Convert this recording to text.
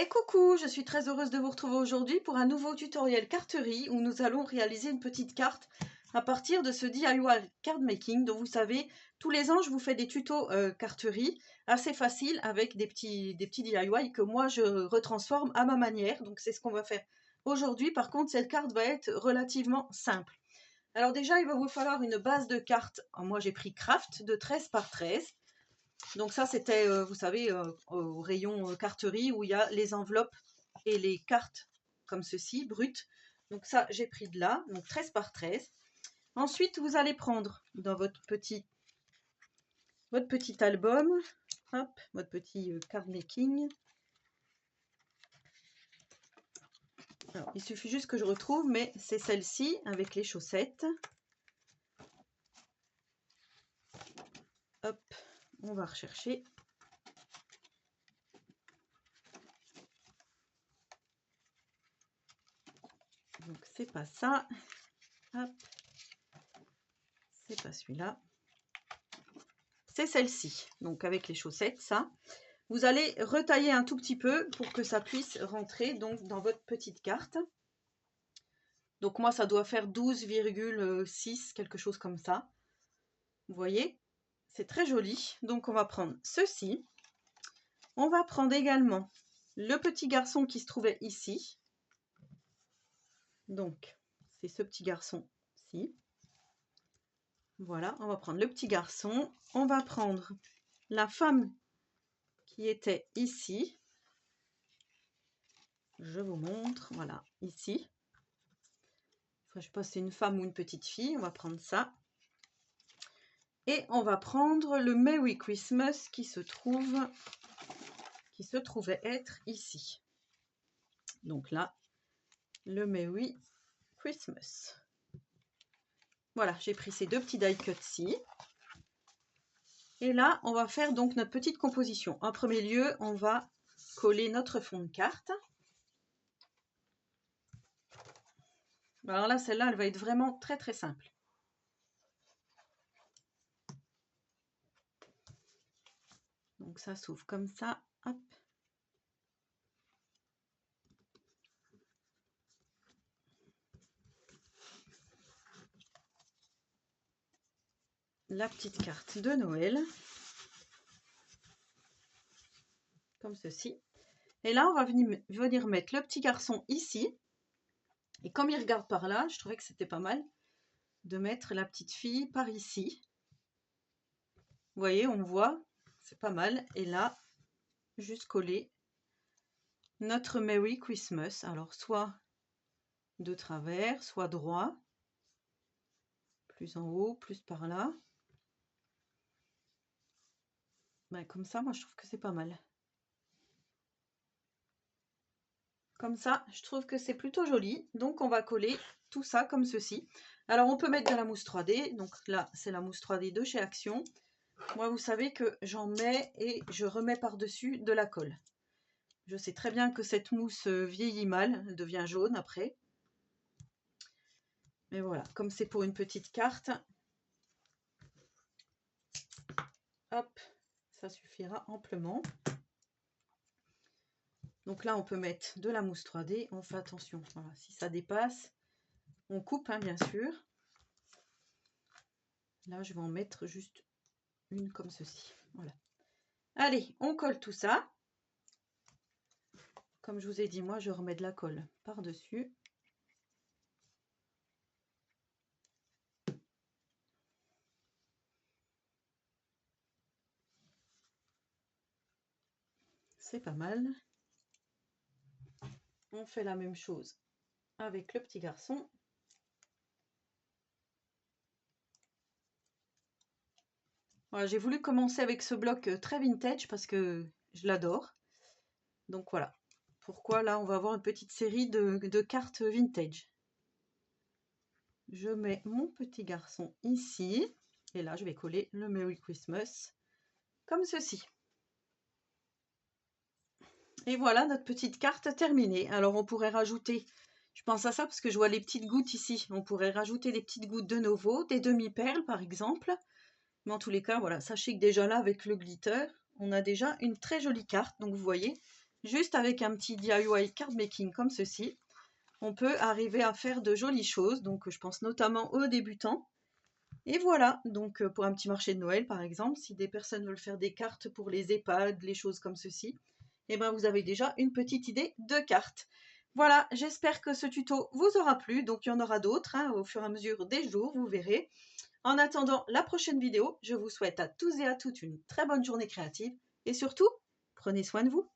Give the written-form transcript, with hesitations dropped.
Et coucou, je suis très heureuse de vous retrouver aujourd'hui pour un nouveau tutoriel carterie où nous allons réaliser une petite carte à partir de ce DIY card making dont vous savez, tous les ans je vous fais des tutos carterie assez faciles avec des petits DIY que moi je retransforme à ma manière. Donc c'est ce qu'on va faire aujourd'hui. Par contre, cette carte va être relativement simple. Alors déjà, il va vous falloir une base de carte. Moi j'ai pris Craft de 13 par 13. Donc ça, c'était, vous savez, au rayon carterie où il y a les enveloppes et les cartes comme ceci, brutes. Donc ça, j'ai pris de là, donc 13 par 13. Ensuite, vous allez prendre dans votre petit album, hop, votre petit card making. Alors, il suffit juste que je retrouve, mais c'est celle-ci avec les chaussettes. Hop, on va rechercher. Donc c'est pas ça. Hop. C'est pas celui-là. C'est celle-ci. Donc avec les chaussettes, ça. Vous allez retailler un tout petit peu pour que ça puisse rentrer donc dans votre petite carte. Donc moi, ça doit faire 12,6, quelque chose comme ça. Vous voyez, c'est très joli. Donc on va prendre ceci. On va prendre également le petit garçon qui se trouvait ici. Donc, c'est ce petit garçon-ci. Voilà, on va prendre le petit garçon. On va prendre la femme qui était ici. Je vous montre, voilà, ici. Enfin, je ne sais pas si c'est une femme ou une petite fille. On va prendre ça. Et on va prendre le Merry Christmas qui se trouvait être ici. Donc là, le Merry Christmas. Voilà, j'ai pris ces deux petits die cuts-ci. Et là, on va faire donc notre petite composition. En premier lieu, on va coller notre fond de carte. Alors là, celle-là, elle va être vraiment très très simple. Donc ça s'ouvre comme ça, hop. La petite carte de Noël. Comme ceci. Et là, on va venir mettre le petit garçon ici. Et comme il regarde par là, je trouvais que c'était pas mal de mettre la petite fille par ici. Vous voyez, on voit, c'est pas mal. Et là, juste coller notre Merry Christmas. Alors, soit de travers, soit droit. Plus en haut, plus par là. Ben, comme ça, moi, je trouve que c'est pas mal. Comme ça, je trouve que c'est plutôt joli. Donc, on va coller tout ça comme ceci. Alors, on peut mettre de la mousse 3D. Donc là, c'est la mousse 3D de chez Action. Moi, vous savez que j'en mets et je remets par-dessus de la colle. Je sais très bien que cette mousse vieillit mal, elle devient jaune après. Mais voilà, comme c'est pour une petite carte, hop, ça suffira amplement. Donc là, on peut mettre de la mousse 3D. On fait attention, voilà, si ça dépasse, on coupe, hein, bien sûr. Là, je vais en mettre juste une comme ceci. Voilà. Allez, on colle tout ça. Comme je vous ai dit, moi, je remets de la colle par-dessus. C'est pas mal. On fait la même chose avec le petit garçon. Voilà, j'ai voulu commencer avec ce bloc très vintage parce que je l'adore. Donc voilà. Pourquoi là, on va avoir une petite série de cartes vintage. Je mets mon petit garçon ici. Et là, je vais coller le Merry Christmas comme ceci. Et voilà notre petite carte terminée. Alors, on pourrait rajouter, je pense à ça parce que je vois les petites gouttes ici. On pourrait rajouter des petites gouttes de Novo, des demi-perles par exemple. Mais en tous les cas, voilà, sachez que déjà là, avec le glitter, on a déjà une très jolie carte. Donc, vous voyez, juste avec un petit DIY card making comme ceci, on peut arriver à faire de jolies choses. Donc je pense notamment aux débutants. Et voilà, donc pour un petit marché de Noël par exemple, si des personnes veulent faire des cartes pour les EHPAD, les choses comme ceci, et ben vous avez déjà une petite idée de carte. Voilà, j'espère que ce tuto vous aura plu. Donc il y en aura d'autres au fur et à mesure des jours, vous verrez. En attendant la prochaine vidéo, je vous souhaite à tous et à toutes une très bonne journée créative et surtout, prenez soin de vous.